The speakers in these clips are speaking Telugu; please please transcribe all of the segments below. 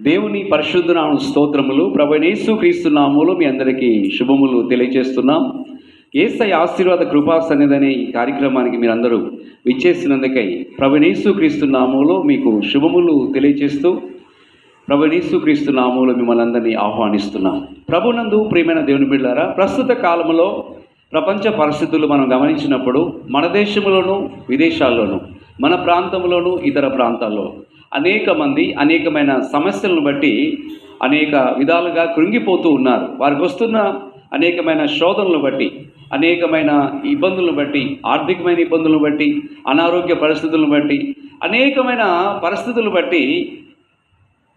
దేవుని పరిశుద్ధ నామ స్తోత్రములు. ప్రభువైన యేసుక్రీస్తు నామములో మీ అందరికీ శుభములు తెలియజేస్తున్నాం. యేసయ్య ఆశీర్వాద కృపా సన్నిధి ఈ కార్యక్రమానికి మీరందరూ విచ్చేసినందుకై ప్రభువైన యేసుక్రీస్తు నామములో మీకు శుభములు తెలియజేస్తూ ప్రభువైన యేసుక్రీస్తు నామములో మిమ్మల్ని అందరినీ ఆహ్వానిస్తున్నాం. ప్రభునందు ప్రియమైన దేవుని బిడ్డలారా, ప్రస్తుత కాలంలో ప్రపంచ పరిస్థితులు మనం గమనించినప్పుడు మన దేశంలోనూ విదేశాల్లోనూ మన ప్రాంతంలోనూ ఇతర ప్రాంతాల్లో అనేక మంది అనేకమైన సమస్యలను బట్టి అనేక విధాలుగా కృంగిపోతూ ఉన్నారు. వారికి వస్తున్న అనేకమైన శోధనలను బట్టి, అనేకమైన ఇబ్బందులను బట్టి, ఆర్థికమైన ఇబ్బందులను బట్టి, అనారోగ్య పరిస్థితులను బట్టి, అనేకమైన పరిస్థితులను బట్టి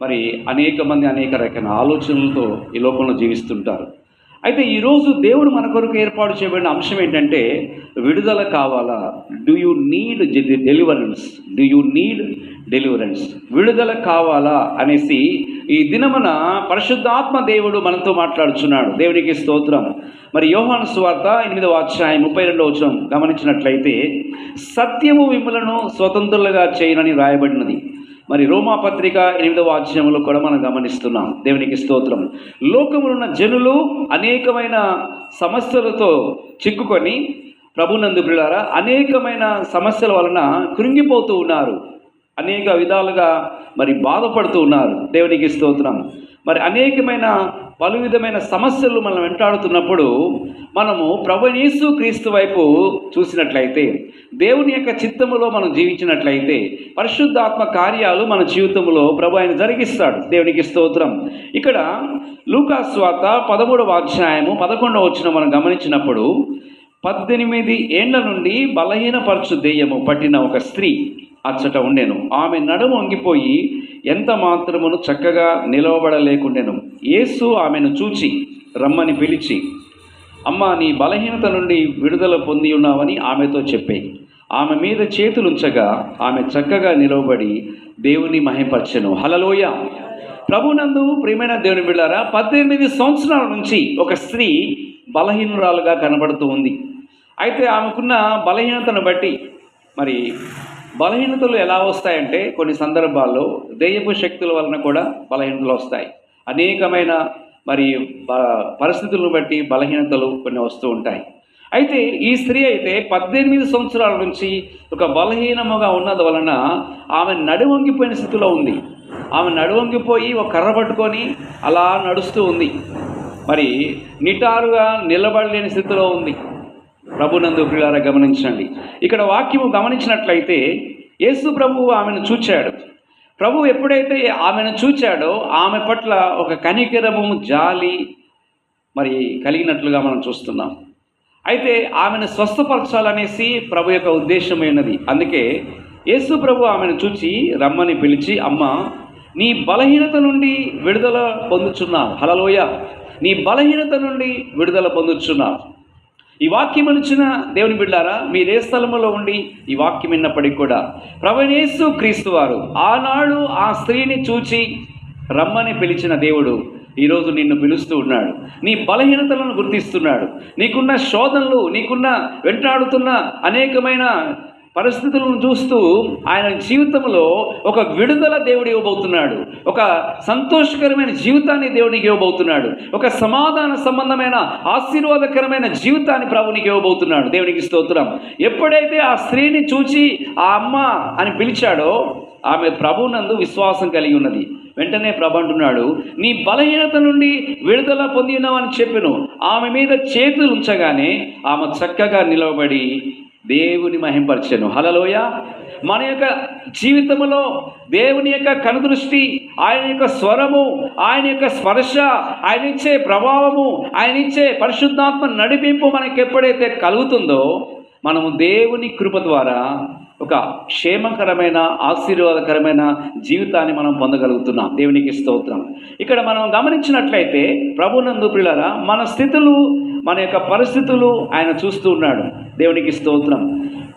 మరి అనేక మంది అనేక రకాల ఆలోచనలతో ఈ లోకంలో జీవిస్తుంటారు. అయితే ఈరోజు దేవుడు మన కొరకు ఏర్పాటు చేయబడిన అంశం ఏంటంటే, విడుదల కావాలా? Do you need deliverance? Do you need deliverance? విడుదల కావాలా అనేసి ఈ దినమున పరిశుద్ధాత్మ దేవుడు మనతో మాట్లాడుచున్నాడు. దేవునికి స్తోత్రం. మరి యోహాను సువార్త 8వ అధ్యాయం 32వ వచనం గమనించినట్లయితే, సత్యము మిమ్ములను స్వతంత్రులుగా చేయనని రాయబడినది. మరి రోమాపత్రిక 8వ అధ్యాయంలో కూడా మనం గమనిస్తున్నాం. దేవునికి స్తోత్రం. లోకములో ఉన్న జనులు అనేకమైన సమస్యలతో చిక్కుకొని ప్రభునందు ప్రియులారా అనేకమైన సమస్యల వలన కృంగిపోతూ ఉన్నారు. అనేక విధాలుగా మరి బాధపడుతూ ఉన్నారు. దేవునికి స్తోత్రం. మరి అనేకమైన పలు విధమైన సమస్యలు మనం వెంటాడుతున్నప్పుడు మనము ప్రభువైన యేసుక్రీస్తు వైపు చూసినట్లయితే, దేవుని యొక్క చిత్తములో మనం జీవించినట్లయితే పరిశుద్ధాత్మ కార్యాలు మన జీవితంలో ప్రభు ఆయన జరిగిస్తాడు. దేవునికి స్తోత్రం. ఇక్కడ లూకా సువార్త 13వ అధ్యాయము 11వ వచనం మనం గమనించినప్పుడు, 18 ఏండ్ల నుండి బలహీనపరచు దెయ్యము పట్టిన ఒక స్త్రీ అచ్చట ఉండెను. ఆమె నడుము వంగిపోయి ఎంత మాత్రమును చక్కగా నిలవబడలేకుండెను. యేసు ఆమెను చూచి రమ్మని పిలిచి, అమ్మా, నీ బలహీనత నుండి విడుదల పొంది ఉన్నావని ఆమెతో చెప్పే. ఆమె మీద చేతులుంచగా ఆమె చక్కగా నిలవబడి దేవుని మహిమపరచెను. హల్లెలూయా. ప్రభునందు ప్రియమైన దేవుని బిడ్డలారా, 18 సంవత్సరాల నుంచి ఒక స్త్రీ బలహీనురాలుగా కనబడుతూ ఉంది. అయితే ఆమెకున్న బలహీనతను బట్టి, మరి బలహీనతలు ఎలా వస్తాయంటే కొన్ని సందర్భాల్లో దెయ్యపు శక్తుల వలన కూడా బలహీనతలు వస్తాయి. అనేకమైన మరి పరిస్థితులను బట్టి బలహీనతలు కొన్ని వస్తూ ఉంటాయి. అయితే ఈ స్త్రీ అయితే 18 సంవత్సరాల నుంచి ఒక బలహీనముగా ఉన్నది వలన ఆమె నడువంగిపోయిన స్థితిలో ఉంది. ఆమె నడువంగిపోయి ఒక కర్ర పట్టుకొని అలా నడుస్తూ ఉంది. మరి నిటారుగా నిలబడలేని స్థితిలో ఉంది. ప్రభునందు ప్రియులారా, గమనించండి. ఇక్కడ వాక్యము గమనించినట్లయితే యేసు ప్రభువు ఆమెను చూచాడు. ప్రభువు ఎప్పుడైతే ఆమెను చూచాడో ఆమె పట్ల ఒక కనికరము, జాలి మరి కలిగినట్లుగా మనం చూస్తున్నాం. అయితే ఆమెను స్వస్థపరచాలనేసి ప్రభు యొక్క ఉద్దేశమైనది. అందుకే యేసు ప్రభు ఆమెను చూచి రమ్మని పిలిచి, అమ్మ, నీ బలహీనత నుండి విడుదల పొందుచున్నావు. హల్లెలూయా. నీ బలహీనత నుండి విడుదల పొందుచున్నావు. ఈ వాక్యం ఇచ్చిన దేవుని బిడ్డారా, మీరే స్థలములో ఉండి ఈ వాక్యం విన్నప్పటికీ కూడా ప్రభువైన యేసుక్రీస్తు వారు ఆనాడు ఆ స్త్రీని చూచి రమ్మని పిలిచిన దేవుడు ఈరోజు నిన్ను పిలుస్తూ ఉన్నాడు. నీ బలహీనతలను గుర్తిస్తున్నాడు. నీకున్న శోధనలు, నీకున్న వెంటాడుతున్న అనేకమైన పరిస్థితులను చూస్తూ ఆయన జీవితంలో ఒక విడుదల దేవుడు ఇవ్వబోతున్నాడు. ఒక సంతోషకరమైన జీవితాన్ని దేవునికి ఇవ్వబోతున్నాడు. ఒక సమాధాన సంబంధమైన ఆశీర్వాదకరమైన జీవితాన్ని ప్రభునికి ఇవ్వబోతున్నాడు. దేవునికి స్తోత్రం. ఎప్పుడైతే ఆ స్త్రీని చూచి ఆ అమ్మ అని పిలిచాడో ఆమె ప్రభునందు విశ్వాసం కలిగి ఉన్నది. వెంటనే ప్రభు అంటున్నాడు, నీ బలహీనత నుండి విడుదల పొంది ఉన్నావని చెప్పెను. ఆమె మీద చేతులు ఉంచగానే ఆమె చక్కగా నిలవబడి దేవుని మహిమపరచెను. హల్లెలూయా. మన యొక్క జీవితంలో దేవుని యొక్క కనుదృష్టి, ఆయన యొక్క స్వరము, ఆయన యొక్క స్పర్శ, ఆయన ఇచ్చే ప్రభావము, ఆయన ఇచ్చే పరిశుద్ధాత్మ నడిపింపు మనకి ఎప్పుడైతే కలుగుతుందో మనము దేవుని కృప ద్వారా ఒక క్షేమకరమైన ఆశీర్వాదకరమైన జీవితాన్ని మనం పొందగలుగుతున్నాం. దేవునికి స్తోత్రం. ఇక్కడ మనం గమనించినట్లయితే ప్రభునందు ప్రియులారా, మన స్థితులు, మన యొక్క పరిస్థితులు ఆయన చూస్తూ ఉన్నాడు. దేవునికి స్తోత్రం.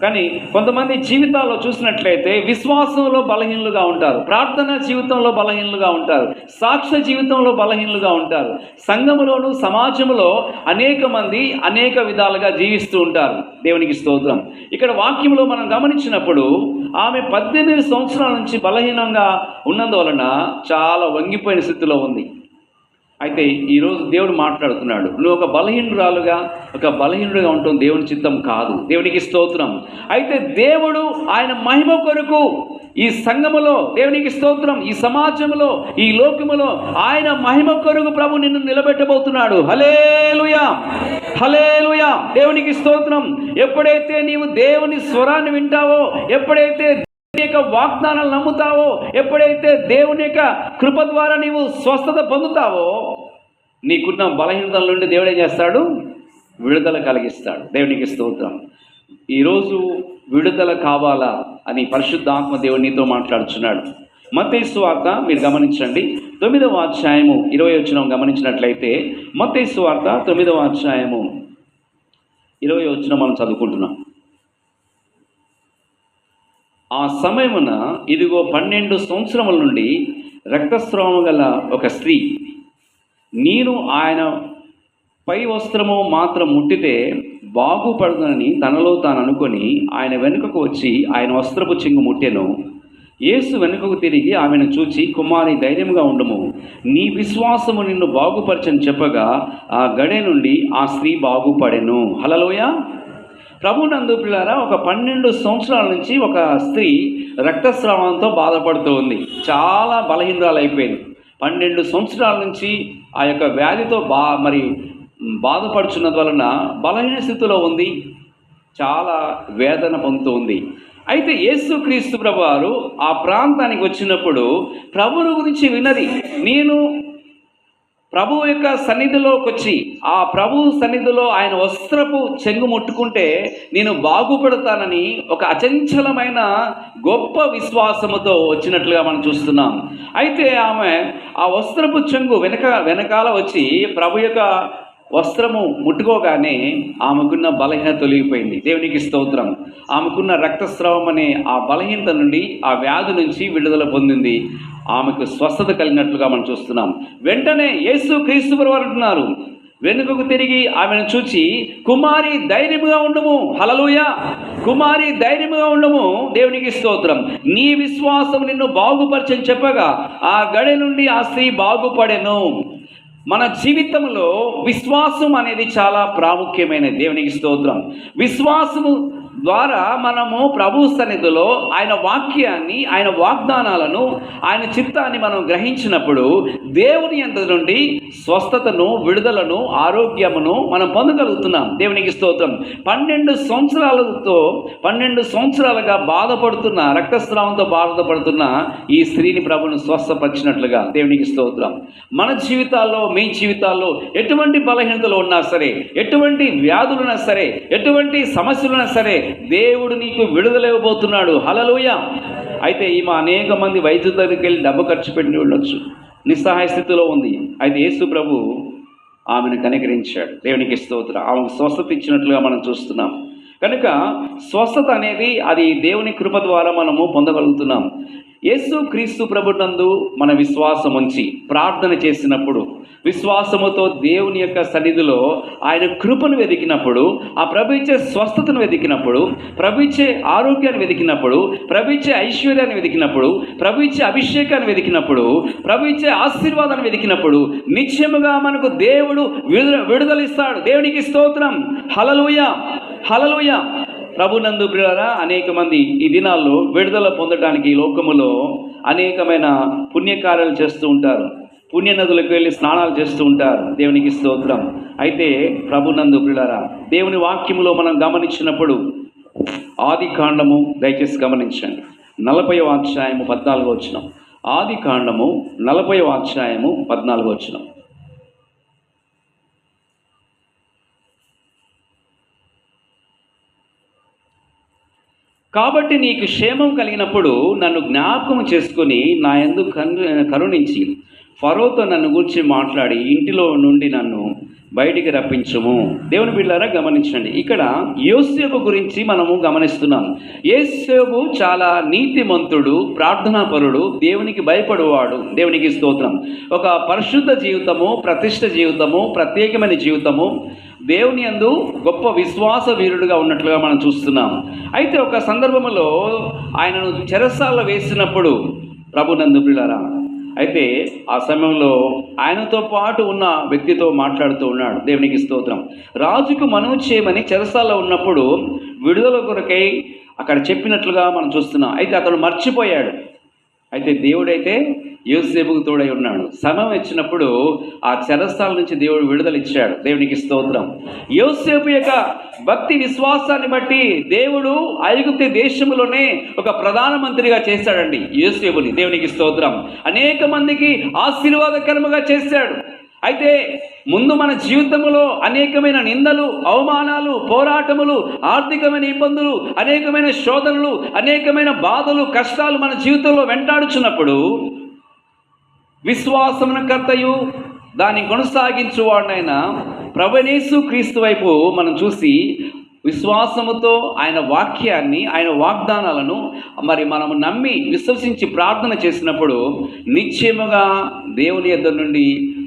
కానీ కొంతమంది జీవితాల్లో చూసినట్లయితే విశ్వాసంలో బలహీనులుగా ఉంటారు, ప్రార్థన జీవితంలో బలహీనులుగా ఉంటారు, సాక్ష్య జీవితంలో బలహీనులుగా ఉంటారు. సంఘములోను సమాజంలో అనేక మంది అనేక విధాలుగా జీవిస్తూ ఉంటారు. దేవునికి స్తోత్రం. ఇక్కడ వాక్యంలో మనం గమనించినప్పుడు ఆమె 18 సంవత్సరాల నుంచి బలహీనంగా ఉన్నందువలన చాలా వంగిపోయిన స్థితిలో ఉంది. అయితే ఈరోజు దేవుడు మాట్లాడుతున్నాడు, నువ్వు ఒక బలహీనుడిగా ఉండటం దేవుని చిత్తం కాదు. దేవునికి స్తోత్రం. అయితే దేవుడు ఆయన మహిమ కొరకు ఈ సంఘములో, దేవునికి స్తోత్రం, ఈ సమాజంలో, ఈ లోకములో ఆయన మహిమ కొరకు ప్రభు నిన్ను నిలబెట్టబోతున్నాడు. హల్లెలూయా, హల్లెలూయా. దేవునికి స్తోత్రం. ఎప్పుడైతే నీవు దేవుని స్వరాన్ని వింటావో, ఎప్పుడైతే యొక్క వాగ్దానాలు నమ్ముతావో, ఎప్పుడైతే దేవుని యొక్క కృప ద్వారా నీవు స్వస్థత పొందుతావో, నీకున్న బలహీనతల నుండి దేవుడు ఏం చేస్తాడు? విడుదల కలిగిస్తాడు. దేవునికి స్తోత్రం. ఈరోజు విడుదల కావాలా అని పరిశుద్ధాత్మ దేవుడు నీతో మాట్లాడుచున్నాడు. మత్తయి సువార్త మీరు గమనించండి, 9వ అధ్యాయము 20వ వచనం గమనించినట్లయితే, మత్తయి సువార్త 9వ అధ్యాయము 20వ వచనం మనం చదువుకుంటున్నాం. ఆ సమయమున ఇదిగో 12 సంవత్సరముల నుండి రక్తస్రావం గల ఒక స్త్రీ, నేను ఆయన పై వస్త్రము మాత్రం ముట్టితే బాగుపడుతుందని తనలో తాను అనుకొని ఆయన వెనుకకు వచ్చి ఆయన వస్త్రపు చెంగు ముట్టెను. యేసు వెనుకకు తిరిగి ఆమెను చూచి, కుమారి ధైర్యంగా ఉండుము, నీ విశ్వాసము నిన్ను బాగుపరచని చెప్పగా ఆ గడియ నుండి ఆ స్త్రీ బాగుపడెను. హల్లెలూయా. ప్రభునందు పిల్లారా, ఒక 12 సంవత్సరాల నుంచి ఒక స్త్రీ రక్తస్రావంతో బాధపడుతూ ఉంది. చాలా బలహీనరాలు అయిపోయింది. 12 సంవత్సరాల నుంచి ఆ యొక్క వ్యాధితో బాధపడుచున్నది వలన బలహీన స్థితిలో ఉంది, చాలా వేదన పొందుతూ ఉంది. అయితే యేసుక్రీస్తు ప్రభువారు ఆ ప్రాంతానికి వచ్చినప్పుడు ప్రభువుని గురించి విన్నది. నేను ప్రభువు యొక్క సన్నిధిలోకి వచ్చి ఆ ప్రభు సన్నిధిలో ఆయన వస్త్రపు చెంగు ముట్టుకుంటే నేను బాగుపడతానని ఒక అచంచలమైన గొప్ప విశ్వాసముతో వచ్చినట్లుగా మనం చూస్తున్నాం. అయితే ఆమె ఆ వస్త్రపు చెంగు వెనకాల వచ్చి ప్రభు యొక్క వస్త్రము ముట్టుకోగానే ఆమెకున్న బలహీనత తొలగిపోయింది. దేవునికి స్తోత్రం. ఆమెకున్న రక్తస్రావం అనే ఆ బలహీనత నుండి, ఆ వ్యాధి నుంచి విడుదల పొందింది. ఆమెకు స్వస్థత కలిగినట్లుగా మనం చూస్తున్నాం. వెంటనే యేసుక్రీస్తు వారు అంటున్నారు, వెనుకకు తిరిగి ఆమెను చూచి, కుమారి ధైర్యముగా ఉండుము. హల్లెలూయా. కుమారి ధైర్యముగా ఉండుము. దేవునికి స్తోత్రం. నీ విశ్వాసం నిన్ను బాగుపరచని చెప్పగా ఆ గడి నుండి ఆ స్త్రీ బాగుపడెను. మన జీవితంలో విశ్వాసం అనేది చాలా ప్రాముఖ్యమైనది. దేవునికి స్తోత్రం. విశ్వాసము ద్వారా మనము ప్రభు సన్నిధిలో ఆయన వాక్యాన్ని, ఆయన వాగ్దానాలను, ఆయన చిత్తాన్ని మనం గ్రహించినప్పుడు దేవుని యందు నుండి స్వస్థతను, విడుదలను, ఆరోగ్యమును మనం పొందగలుగుతున్నాం. దేవునికి స్తోత్రం. 12 సంవత్సరాలుగా బాధపడుతున్న, రక్తస్రావంతో బాధపడుతున్న ఈ స్త్రీని ప్రభును స్వస్థపరిచినట్లుగా దేవునికి స్తోత్రం. మన జీవితాల్లో, మీ జీవితాల్లో ఎటువంటి బలహీనతలు ఉన్నా సరే, ఎటువంటి వ్యాధులున్నా సరే, ఎటువంటి సమస్యలున్నా సరే, దేవుడు నీకు విడుదల ఇవ్వబోతున్నాడు. హల్లెలూయా. అయితే ఈమె అనేక మంది వైద్యుల దగ్గరికి వెళ్ళి డబ్బు ఖర్చు పెట్టి ఉండొచ్చు, నిస్సహాయ స్థితిలో ఉంది. అయితే యేసు ప్రభు ఆమెను కనికరించాడు. దేవునికి స్తోత్రం. ఆమెకు స్వస్థత ఇచ్చినట్లుగా మనం చూస్తున్నాం. కనుక స్వస్థత అనేది అది దేవుని కృప ద్వారా మనము పొందగలుగుతున్నాం. యేసుక్రీస్తు ప్రభునందు మన విశ్వాసం ఉంచి ప్రార్థన చేసినప్పుడు, విశ్వాసముతో దేవుని యొక్క సన్నిధిలో ఆయన కృపను వెతికినప్పుడు, ఆ ప్రభు ఇచ్చే స్వస్థతను వెతికినప్పుడు, ప్రభు ఇచ్చే ఆరోగ్యాన్ని వెతికినప్పుడు, ప్రభు ఇచ్చే ఐశ్వర్యాన్ని వెతికినప్పుడు, ప్రభు ఇచ్చే అభిషేకాన్ని వెతికినప్పుడు, ప్రభు ఇచ్చే ఆశీర్వాదాన్ని వెతికినప్పుడు నిశ్చయముగా మనకు దేవుడు విడుదలిస్తాడు. దేవునికి స్తోత్రం. హల్లెలూయా, హల్లెలూయా. ప్రభునందు ప్రియులారా, అనేక మంది ఈ దినాల్లో విడుదల పొందడానికి లోకములో అనేకమైన పుణ్యకార్యాలు చేస్తూ ఉంటారు. పుణ్య నదులకు వెళ్ళి స్నానాలు చేస్తూ ఉంటారు. దేవునికి స్తోత్రం. అయితే ప్రభునందు ప్రియులారా, దేవుని వాక్యములో మనం గమనించినప్పుడు ఆది కాండము, దయచేసి గమనించండి, 40వ అధ్యాయము 14వ వచనం. ఆది కాండము 40వ అధ్యాయము 14వ వచనం. కాబట్టి నీకు క్షేమం కలిగినప్పుడు నన్ను జ్ఞాపకం చేసుకుని నా యందు కరుణించి ఫరోతో నన్ను గూర్చి మాట్లాడి ఇంటిలో నుండి నన్ను బయటికి రప్పించుము. దేవుని బిడ్డలారా గమనించండి, ఇక్కడ యోసేపు గురించి మనము గమనిస్తున్నాం. యోసేపు చాలా నీతిమంతుడు, ప్రార్థనాపరుడు, దేవునికి భయపడువాడు. దేవునికి స్తోత్రం. ఒక పరిశుద్ధ జీవితము, ప్రతిష్ఠ జీవితము, ప్రత్యేకమైన జీవితము, దేవుని యందు గొప్ప విశ్వాస వీరుడుగా ఉన్నట్లుగా మనం చూస్తున్నాం. అయితే ఒక సందర్భంలో ఆయనను చెరసాలలో వేసినప్పుడు ప్రభునందు బిడ్డలారా, అయితే ఆ సమయంలో ఆయనతో పాటు ఉన్న వ్యక్తితో మాట్లాడుతూ ఉన్నాడు. దేవునికి స్తోత్రం. రాజుకు మనవి చేయమని చెరసాలలో ఉన్నప్పుడు విడుదల కొరకై అక్కడ చెప్పినట్లుగా మనం చూస్తున్నాం. అయితే అతడు మర్చిపోయాడు. అయితే దేవుడైతే యోసేపుకు తోడై ఉన్నాడు. సమయం ఇచ్చినప్పుడు ఆ చెరసాల నుంచి దేవుడు విడుదల ఇచ్చాడు. దేవునికి స్తోత్రం. యోసేపు యొక్క భక్తి విశ్వాసాన్ని బట్టి దేవుడు ఐగుప్తు దేశంలోనే ఒక ప్రధానమంత్రిగా చేశాడండి యోసేపుని. దేవునికి స్తోత్రం. అనేక మందికి ఆశీర్వాదకరముగా చేశాడు. అయితే ముందు మన జీవితంలో అనేకమైన నిందలు, అవమానాలు, పోరాటములు, ఆర్థికమైన ఇబ్బందులు, అనేకమైన శోధనలు, అనేకమైన బాధలు, కష్టాలు మన జీవితంలో వెంటాడుచున్నప్పుడు విశ్వాసమున కర్తయు దాన్ని కొనసాగించువాడైన ప్రభువైన యేసు క్రీస్తు వైపు మనం చూసి విశ్వాసముతో ఆయన వాక్యాన్ని, ఆయన వాగ్దానాలను మరి మనము నమ్మి విశ్వసించి ప్రార్థన చేసినప్పుడు నిశ్చయముగా దేవుని యొద్ద నుండి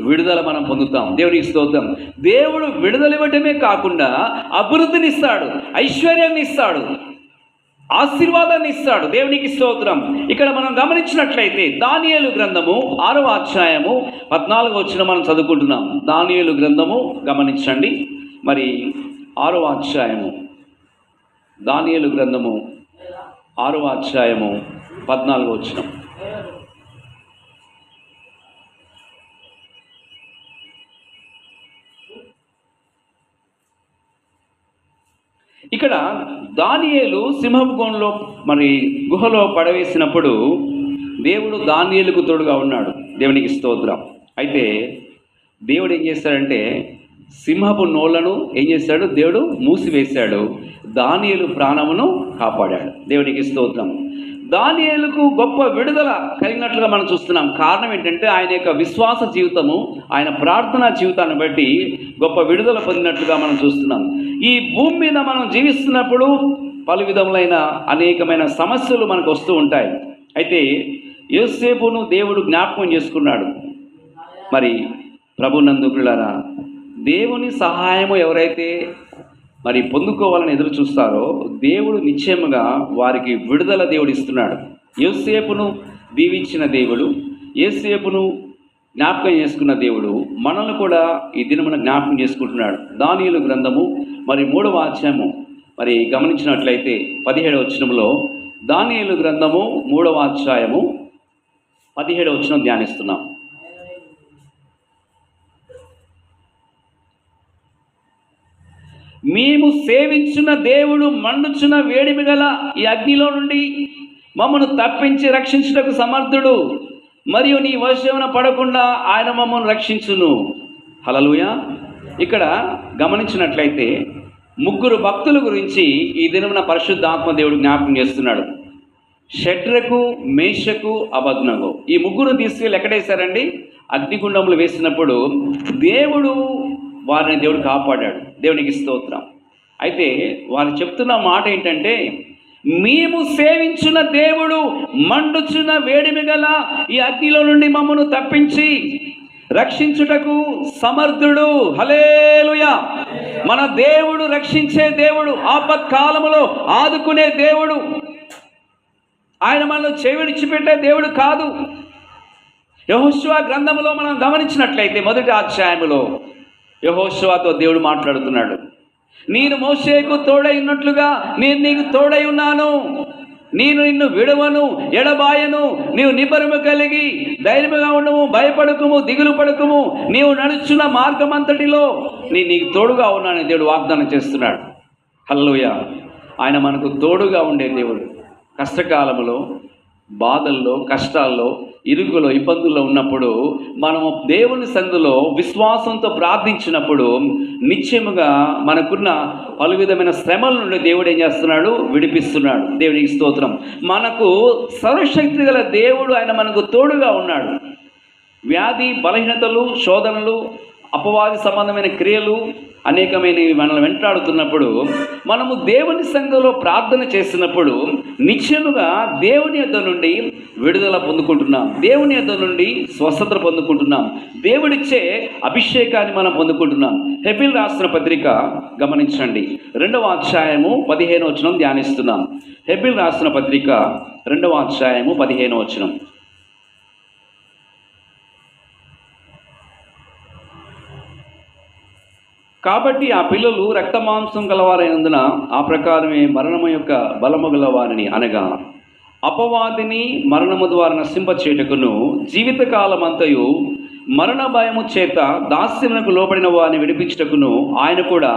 విడుదల మనం పొందుతాం. దేవునికి స్తోత్రం. దేవుడు విడుదల ఇవ్వటమే కాకుండా అభివృద్ధిని ఇస్తాడు, ఐశ్వర్యాన్ని ఇస్తాడు, ఆశీర్వాదాన్ని ఇస్తాడు. దేవునికి స్తోత్రం. ఇక్కడ మనం గమనించినట్లయితే దానియేలు గ్రంథము 6వ అధ్యాయము 14వ వచనం మనం చదువుకుంటున్నాం. దానియేలు గ్రంథము గమనించండి. మరి 6వ అధ్యాయము, దానియేలు గ్రంథము 6వ అధ్యాయము 14వ వచనం. ఇక్కడ దానియేలు సింహపు గోనులో మరి గుహలో పడవేసినప్పుడు దేవుడు దానియేలుకు తోడుగా ఉన్నాడు. దేవునికి స్తోత్రం. అయితే దేవుడు ఏం చేస్తాడంటే సింహపు నోళ్లను ఏం చేశాడు? దేవుడు మూసివేశాడు. దానియేలు ప్రాణమును కాపాడాడు. దేవునికి స్తోత్రం. దానియేలుకు గొప్ప విడుదల కలిగినట్లుగా మనం చూస్తున్నాం. కారణం ఏంటంటే ఆయన యొక్క విశ్వాస జీవితము, ఆయన ప్రార్థనా జీవితాన్ని బట్టి గొప్ప విడుదల పొందినట్లుగా మనం చూస్తున్నాం. ఈ భూమి మీద మనం జీవిస్తున్నప్పుడు పలు విధములైన అనేకమైన సమస్యలు మనకు వస్తూ ఉంటాయి. అయితే యోసేపును దేవుడు జ్ఞాపకం చేసుకున్నాడు. మరి ప్రభునందు ప్రియులారా, దేవుని సహాయము ఎవరైతే మరి పొందుకోవాలని ఎదురు చూస్తారో దేవుడు నిశ్చయముగా వారికి విడుదల దేవుడు ఇస్తున్నాడు. యోసేపును దీవించిన దేవుడు, యోసేపును జ్ఞాపకం చేసుకున్న దేవుడు మనల్ని కూడా ఈ దినమున జ్ఞాపకం చేసుకుంటున్నాడు. దానియేలు గ్రంథము మరి 3వ అధ్యాయము మరి గమనించినట్లయితే 17వ వచనంలో, దానియేలు గ్రంథము 3వ అధ్యాయము 17వ వచనం ధ్యానిస్తున్నాం. మేము సేవించిన దేవుడు మండుచున్న వేడిమి గల ఈ అగ్నిలో నుండి మమ్మను తప్పించి రక్షించుటకు సమర్థుడు, మరియు నీ వశమున పడకుండా ఆయన మమ్మను రక్షించును. హల్లెలూయా. ఇక్కడ గమనించినట్లయితే 3 భక్తుల గురించి ఈ దినమున పరిశుద్ధ ఆత్మ దేవుడు జ్ఞాపకం చేస్తున్నాడు. షడ్రకు, మేషకు, అబద్నగో. ఈ 3 తీసుకెళ్ళి ఎక్కడేశారండి? అగ్నిగుండంలో వేసినప్పుడు దేవుడు వారిని దేవుడు కాపాడాడు. దేవునికి స్తోత్రం. అయితే వారు చెప్తున్న మాట ఏంటంటే, మేము సేవించిన దేవుడు మండుచున్న వేడిమి గల ఈ అగ్నిలో నుండి మమ్మను తప్పించి రక్షించుటకు సమర్థుడు. హల్లెలూయా. మన దేవుడు రక్షించే దేవుడు, ఆపత్కాలములో ఆదుకునే దేవుడు. ఆయన మనల్ని విడిచిపెట్టే దేవుడు కాదు. యెహోషువ గ్రంథములో మనం గమనించినట్లయితే 1వ అధ్యాయములో యెహోషువతో దేవుడు మాట్లాడుతున్నాడు. నేను మోషేకు తోడై ఉన్నట్లుగా నేను నీకు తోడై ఉన్నాను, నేను నిన్ను విడవను, ఎడబాయను. నీవు నిబ్బరము కలిగి ధైర్యముగా ఉండము, భయపడకుము, దిగులు పడకుము. నీవు నడుచున్న మార్గం అంతటిలో నీకు తోడుగా ఉన్నానని దేవుడు వాగ్దానం చేస్తున్నాడు. హల్లెలూయా. ఆయన మనకు తోడుగా ఉండే దేవుడు. కష్టకాలంలో, బాధల్లో, కష్టాల్లో, ఇరుకులో, ఇబ్బందుల్లో ఉన్నప్పుడు మనము దేవుని సన్నిధిలో విశ్వాసంతో ప్రార్థించినప్పుడు నిశ్చయముగా మనకున్న పలు విధమైన శ్రమల నుండి దేవుడు ఏం చేస్తున్నాడు? విడిపిస్తున్నాడు. దేవునికి స్తోత్రం. మనకు సర్వశక్తి గల దేవుడు, ఆయన మనకు తోడుగా ఉన్నాడు. వ్యాధి, బలహీనతలు, శోధనలు, అపవాది సంబంధమైన క్రియలు అనేకమైనవి మనల్ని వెంటాడుతున్నప్పుడు మనము దేవుని సంఘంలో ప్రార్థన చేసినప్పుడు నిశ్చయముగా దేవుని యొద్ద నుండి విడుదల పొందుకుంటున్నాం, దేవుని యొద్ద నుండి స్వస్థత పొందుకుంటున్నాం, దేవుడిచ్చే అభిషేకాన్ని మనం పొందుకుంటున్నాం. హెబ్రీయులకు రాసిన పత్రిక గమనించండి, 2వ అధ్యాయము 15వ వచనం ధ్యానిస్తున్నాం. హెబ్రీయులకు రాసిన పత్రిక 2వ అధ్యాయము 15వ వచనం. కాబట్టి ఆ పిల్లలు రక్తమాంసం గలవారైనందున ఆ ప్రకారమే మరణము యొక్క బలము గలవారిని, అనగా అపవాదిని మరణము ద్వారా నశింపచేయుటకును జీవితకాలమంతయు మరణ భయము చేత దాస్యమునకు లోబడిన వారిని విడిపించుటకును ఆయన కూడా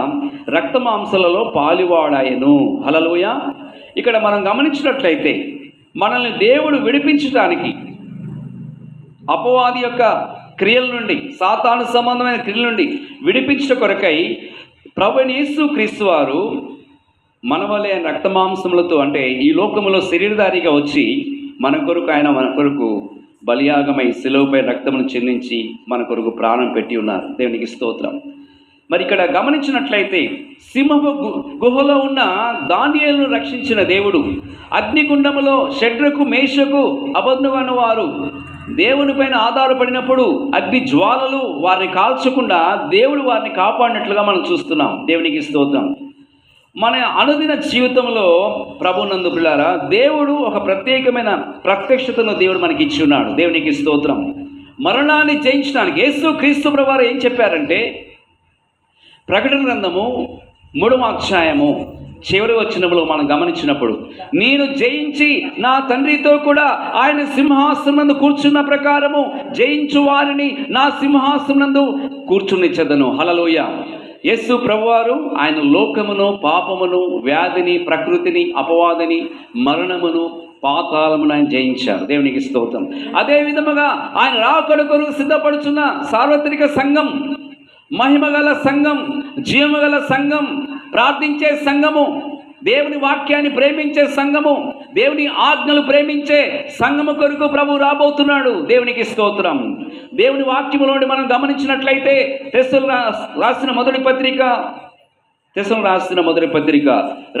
రక్తమాంసాలలో పాలువాడాయెను. హల్లెలూయా. ఇక్కడ మనం గమనించినట్లయితే మనల్ని దేవుడు విడిపించడానికి అపవాది యొక్క క్రియల నుండి, సాతాను సంబంధమైన క్రియల నుండి విడిపించట కొరకై ప్రభువైన యేసుక్రీస్తు వారు మనవలే రక్తమాంసములతో, అంటే ఈ లోకములో శరీరధారిగా వచ్చి మన కొరకు బలియాగమై శిలువపై రక్తమును చెందించి మన కొరకు ప్రాణం పెట్టి ఉన్నారు. దేవునికి స్తోత్రం. మరి ఇక్కడ గమనించినట్లయితే సింహపు గుహలో ఉన్న దానియేలును రక్షించిన దేవుడు, అగ్నిగుండములో షడ్రకు మేషకు అబద్దుకు అన్న వారు దేవుని పైన ఆధారపడినప్పుడు అగ్ని జ్వాలలు వారిని కాల్చకుండా దేవుడు వారిని కాపాడినట్లుగా మనం చూస్తున్నాం. దేవునికి స్తోత్రం. మన అనుదిన జీవితంలో ప్రభునందు పిల్లారా, దేవుడు ఒక ప్రత్యేకమైన ప్రత్యక్షతను దేవుడు మనకి ఇచ్చి ఉన్నాడు. దేవునికి స్తోత్రం. మరణాన్ని జయించడానికి యేసుక్రీస్తు ప్రభువారు ఏం చెప్పారంటే, ప్రకటన గ్రంథము 3వ అధ్యాయము చివరి వచనంలో మనం గమనించినప్పుడు, నేను జయించి నా తండ్రితో కూడా ఆయన సింహాసనందు కూర్చున్న ప్రకారము జయించు వారిని నా సింహాసనందు కూర్చునిచ్చెదను. హల్లెలూయా. యేసు ప్రభువారు ఆయన లోకమును, పాపమును, వ్యాధిని, ప్రకృతిని, అపవాదిని, మరణమును, పాతాళమును ఆయన జయించారు. దేవునికి స్తోత్రం. అదే విధముగా ఆయన రాకడ కొరకు సిద్ధపడుచున్న సార్వత్రిక సంఘం, మహిమగల సంఘం, జీవగల సంఘం, ప్రార్థించే సంఘము, దేవుని వాక్యాన్ని ప్రేమించే సంఘము, దేవుని ఆజ్ఞలు ప్రేమించే సంఘము కొరకు ప్రభు రాబోతున్నాడు. దేవునికి స్తోత్రం. దేవుని వాక్యములోని మనం గమనించినట్లయితే తెస్సలోనికీయులకు రాసిన మొదటి పత్రిక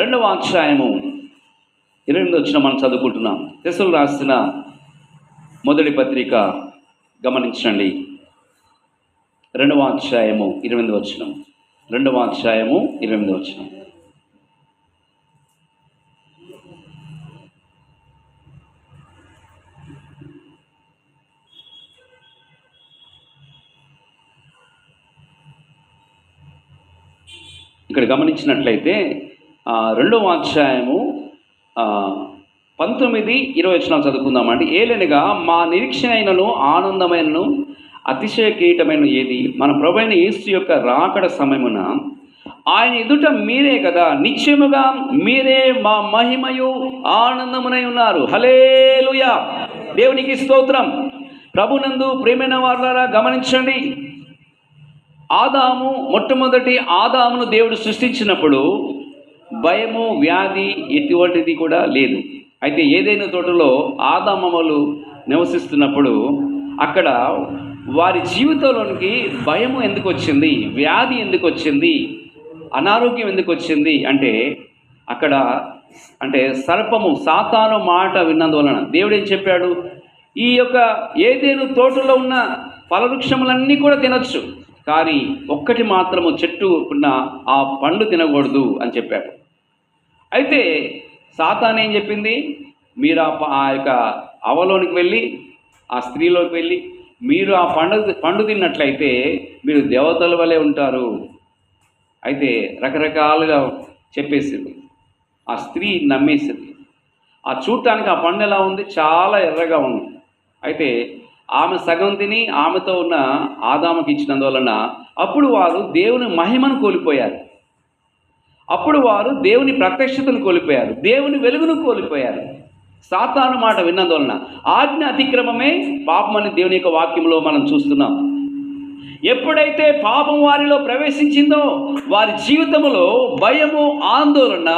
2వ అధ్యాయము 8వ వచనం మనం చదువుకుంటున్నాం. తెస్సలోనికీయులకు రాసిన మొదటి పత్రిక గమనించండి, 2వ అధ్యాయము 8వ వచనం. 2వ అధ్యాయము 8వ వచనం. ఇక్కడ గమనించినట్లయితే 2వ అధ్యాయము 19-20 వచనాలు చదువుకుందామండి. ఏలనగా మా నిరీక్షణ అయినను ఆనందమైనను అతిశయ కిరీటమైన ఏది, మన ప్రభువైన యేసు యొక్క రాకడ సమయమున ఆయన ఎదుట మీరే కదా, నిశ్చయముగా మీరే మా మహిమయు ఆనందమునై ఉన్నారు. హల్లెలూయా. దేవునికి స్తోత్రం. ప్రభునందు ప్రియమైన వారులారా గమనించండి, మొట్టమొదటి ఆదామును దేవుడు సృష్టించినప్పుడు భయము, వ్యాధి ఎటువంటిది కూడా లేదు. అయితే ఏదైనా తోటలో ఆదామమ్మలు నివసిస్తున్నప్పుడు అక్కడ వారి జీవితంలోనికి భయము ఎందుకు వచ్చింది, వ్యాధి ఎందుకు వచ్చింది, అనారోగ్యం ఎందుకు వచ్చింది అంటే, అక్కడ సర్పము, సాతాను మాట విన్నందువలన దేవుడు ఏం చెప్పాడు, ఈ యొక్క ఏదేను తోటలో ఉన్న ఫలవృక్షములన్నీ కూడా తినొచ్చు, కానీ ఒక్కటి మాత్రము చెట్టు ఉన్న ఆ పండు తినకూడదు అని చెప్పాడు. అయితే సాతాను ఏం చెప్పింది, మీరు ఆ యొక్క అవలోనికి వెళ్ళి, ఆ స్త్రీలోకి వెళ్ళి, మీరు ఆ పండు తిన్నట్లయితే మీరు దేవతల వలె ఉంటారు. అయితే రకరకాలుగా చెప్పేసింది. ఆ స్త్రీ నమ్మేసింది. ఆ చూడటానికి ఆ పండు ఎలా ఉంది, చాలా ఎర్రగా ఉంది. అయితే ఆమె సగం తిని ఆమెతో ఉన్న ఆదాముకి ఇచ్చినందువలన అప్పుడు వారు దేవుని మహిమను కోల్పోయారు, అప్పుడు వారు దేవుని ప్రత్యక్షతను కోల్పోయారు, దేవుని వెలుగును కోల్పోయారు. సాతాను మాట విన్నందువలన ఆజ్ఞ అతిక్రమమే పాపమని దేవుని యొక్క వాక్యంలో మనం చూస్తున్నాం. ఎప్పుడైతే పాపం వారిలో ప్రవేశించిందో వారి జీవితంలో భయము, ఆందోళన,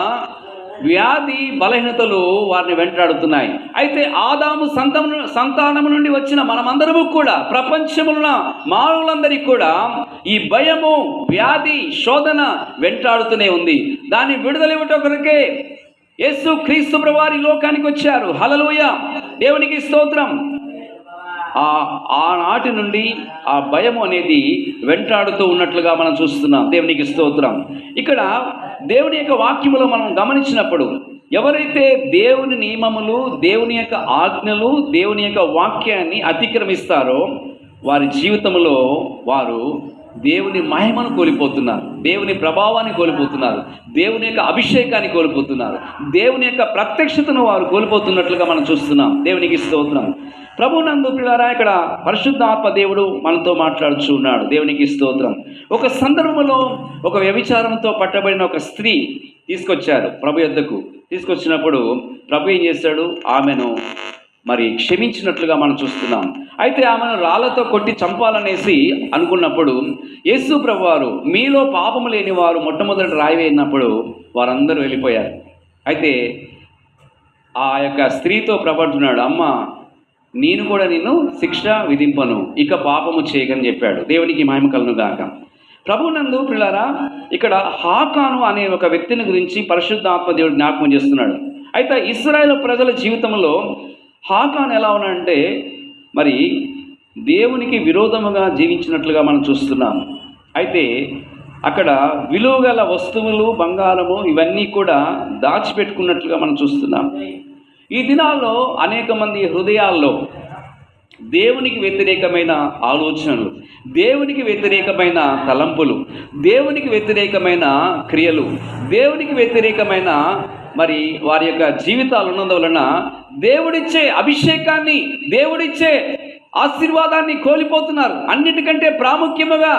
వ్యాధి బలహీనతలు వారిని వెంటాడుతున్నాయి. అయితే ఆదాము సంతానము నుండి వచ్చిన మనమందరము కూడా, ప్రపంచమున్న మానవులందరికీ కూడా ఈ భయము, వ్యాధి, శోధన వెంటాడుతూనే ఉంది. దాన్ని విడుదల ఇవ్వటం కొరకే యేసు క్రీస్తు ప్రభువారు ఈ లోకానికి వచ్చారు. హల్లెలూయా, దేవునికి స్తోత్రం. ఆనాటి నుండి ఆ భయం అనేది వెంటాడుతూ ఉన్నట్లుగా మనం చూస్తున్నాం. దేవునికి స్తోత్రం. ఇక్కడ దేవుని యొక్క వాక్యములో మనం గమనించినప్పుడు, ఎవరైతే దేవుని నియమములు, దేవుని యొక్క ఆజ్ఞలు, దేవుని యొక్క వాక్యాన్ని అతిక్రమిస్తారో వారి జీవితంలో వారు దేవుని మహిమను కోల్పోతున్నారు, దేవుని ప్రభావాన్ని కోల్పోతున్నారు, దేవుని యొక్క అభిషేకాన్ని కోల్పోతున్నారు, దేవుని యొక్క ప్రత్యక్షతను వారు కోల్పోతున్నట్లుగా మనం చూస్తున్నాం. దేవునికి స్తోత్రం. ప్రభునందు పిల్లారా, ఇక్కడ పరిశుద్ధాత్మ దేవుడు మనతో మాట్లాడుచూ ఉన్నాడు. దేవునికి స్తోత్రం. ఒక సందర్భంలో ఒక వ్యభిచారంతో పట్టబడిన ఒక స్త్రీ తీసుకొచ్చారు ప్రభు యొద్దకు. తీసుకొచ్చినప్పుడు ప్రభు ఏం చేశాడు? ఆమెను మరి క్షమించినట్లుగా మనం చూస్తున్నాం. అయితే ఆమెను రాళ్లతో కొట్టి చంపాలనేసి అనుకున్నప్పుడు యేసు ప్రభువారు, మీలో పాపము లేని వారు మొట్టమొదటి రాయి వేయినప్పుడు వారందరూ వెళ్ళిపోయారు. అయితే ఆ యొక్క స్త్రీతో ప్రభు అంటున్నాడు, అమ్మ, నేను కూడా నిన్ను శిక్ష విధింపను, ఇక పాపము చేయకని చెప్పాడు. దేవునికి మహిమ కలుగును గాక. ప్రభునందు పిల్లారా, ఇక్కడ హాకాను అనే ఒక వ్యక్తిని గురించి పరిశుద్ధాత్మ దేవుడు జ్ఞాపకం చేస్తున్నాడు. అయితే ఇశ్రాయేలు ప్రజల జీవితంలో హాకాను ఎలా ఉన్నాడంటే, మరి దేవునికి విరోధముగా జీవించినట్లుగా మనం చూస్తున్నాం. అయితే అక్కడ విలువగల వస్తువులు, బంగారము ఇవన్నీ కూడా దాచిపెట్టుకున్నట్లుగా మనం చూస్తున్నాం. ఈ దినాల్లో అనేక మంది హృదయాల్లో దేవునికి వ్యతిరేకమైన ఆలోచనలు, దేవునికి వ్యతిరేకమైన తలంపులు, దేవునికి వ్యతిరేకమైన క్రియలు, దేవునికి వ్యతిరేకమైన మరి వారి యొక్క జీవితాలు ఉన్నందువలన దేవుడిచ్చే అభిషేకాన్ని, దేవుడిచ్చే ఆశీర్వాదాన్ని కోల్పోతున్నారు. అన్నిటికంటే ప్రాముఖ్యముగా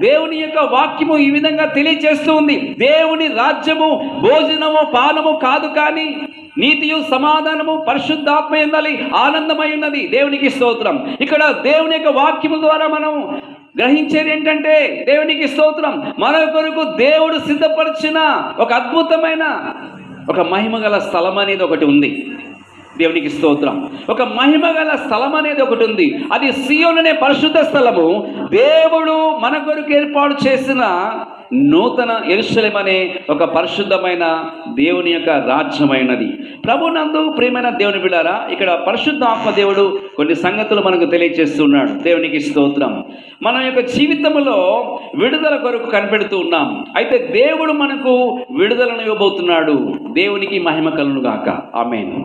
దేవుని యొక్క వాక్యము ఈ విధంగా తెలియజేస్తూ ఉంది, దేవుని రాజ్యము భోజనము పానము కాదు, కానీ నీతియు సమాధానము పరిశుద్ధాత్మ యందలి ఆనందమై ఉన్నది. దేవునికి స్తోత్రం. ఇక్కడ దేవుని యొక్క వాక్యము ద్వారా మనం గ్రహించేది ఏంటంటే, దేవునికి స్తోత్రం, మన కొరకు దేవుడు సిద్ధపరిచిన ఒక అద్భుతమైన ఒక మహిమగల స్థలం అనేది ఒకటి ఉంది. దేవునికి స్తోత్రం. ఒక మహిమగల స్థలం అనేది ఒకటి ఉంది. అది సియోను అనే పరిశుద్ధ స్థలము. దేవుడు మన కొరకు ఏర్పాటు చేసిన నూతన యెరూషలేము అనే ఒక పరిశుద్ధమైన దేవుని యొక్క రాజ్యమైనది. ప్రభునందు ప్రియమైన దేవుని బిడ్డలారా, ఇక్కడ పరిశుద్ధాత్మ దేవుడు కొన్ని సంగతులు మనకు తెలియజేస్తున్నాడు. దేవునికి స్తోత్రం. మన యొక్క జీవితంలో విడుదల కొరకు కనిపెడుతూ ఉన్నాం. అయితే దేవుడు మనకు విడుదలను ఇవ్వబోతున్నాడు. దేవునికి మహిమ కలుగును గాక. ఆమేన్.